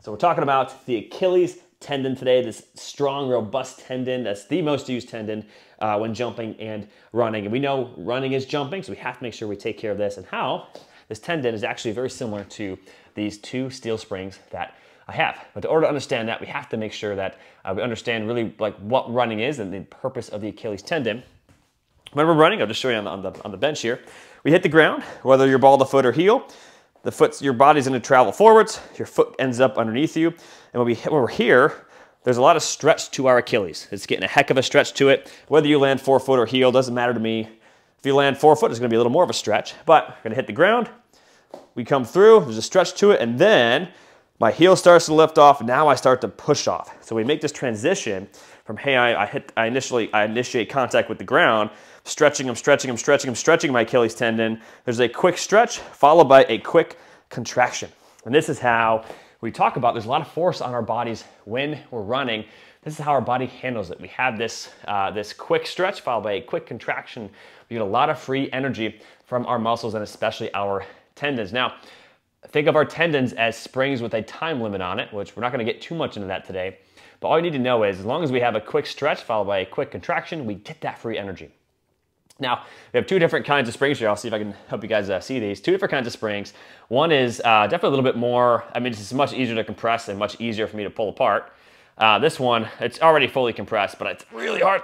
So we're talking about the Achilles tendon today, this strong, robust tendon that's the most used tendon when jumping and running. And we know running is jumping, so we have to make sure we take care of this, and how this tendon is actually very similar to these two steel springs that I have. But in order to understand that, we have to make sure that we understand really like what running is and the purpose of the Achilles tendon. When we're running, I'll just show you on the bench here. We hit the ground, whether you're ball to foot or heel. Your body's gonna travel forwards, your foot ends up underneath you. And when we're here, there's a lot of stretch to our Achilles. It's getting a heck of a stretch to it. Whether you land forefoot or heel, doesn't matter to me. If you land forefoot, it's gonna be a little more of a stretch, but we're gonna hit the ground, we come through, there's a stretch to it, and then my heel starts to lift off, and now I start to push off. So we make this transition from, hey, I initiate contact with the ground, stretching my Achilles tendon. There's a quick stretch followed by a quick contraction. And this is how we talk about, there's a lot of force on our bodies when we're running. This is how our body handles it. We have this quick stretch followed by a quick contraction. We get a lot of free energy from our muscles and especially our tendons. Now, think of our tendons as springs with a time limit on it, which we're not gonna get too much into that today. But all you need to know is as long as we have a quick stretch followed by a quick contraction, we get that free energy. Now, we have two different kinds of springs here. I'll see if I can help you guys see these. Two different kinds of springs. One is definitely a little bit more, it's much easier to compress and much easier for me to pull apart. This one, it's already fully compressed, but it's really hard.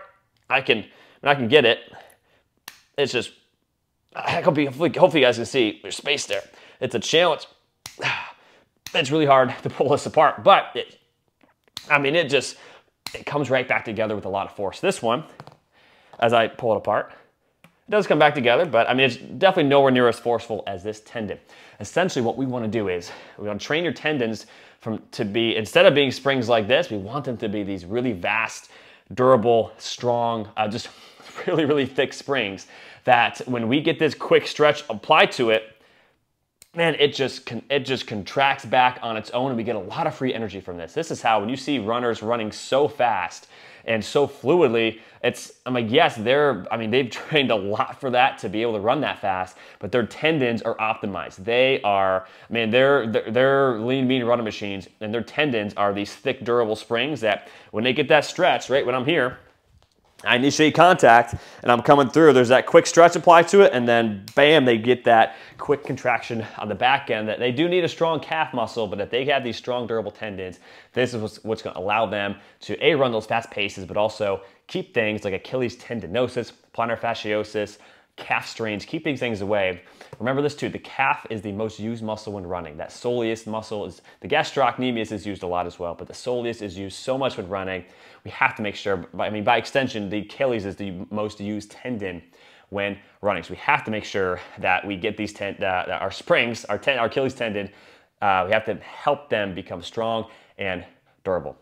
I can get it. It's just, hopefully you guys can see there's space there. It's a challenge. It's really hard to pull this apart, but it comes right back together with a lot of force. This one, as I pull it apart, it does come back together, but it's definitely nowhere near as forceful as this tendon. Essentially what we want to do is, we want to train your tendons to be, instead of being springs like this, we want them to be these really vast, durable, strong, just really, really thick springs that when we get this quick stretch applied to it, man, it just contracts back on its own, and we get a lot of free energy from this. This is how, when you see runners running so fast and so fluidly, I'm like, yes, they've trained a lot for that to be able to run that fast, but their tendons are optimized. They're lean, mean running machines, and their tendons are these thick, durable springs that when they get that stretch, right, when I'm here, I initiate contact and I'm coming through, there's that quick stretch applied to it, and then bam, they get that quick contraction on the back end. That they do need a strong calf muscle, but if they have these strong, durable tendons, this is what's gonna allow them to run those fast paces, but also keep things like Achilles tendinosis, plantar fasciosis, calf strains, keeping things away. Remember this too, the calf is the most used muscle when running. That soleus muscle is, the gastrocnemius is used a lot as well, but the soleus is used so much when running. We have to make sure, by extension, the Achilles is the most used tendon when running. So we have to make sure that we get these our springs, our Achilles tendon, we have to help them become strong and durable.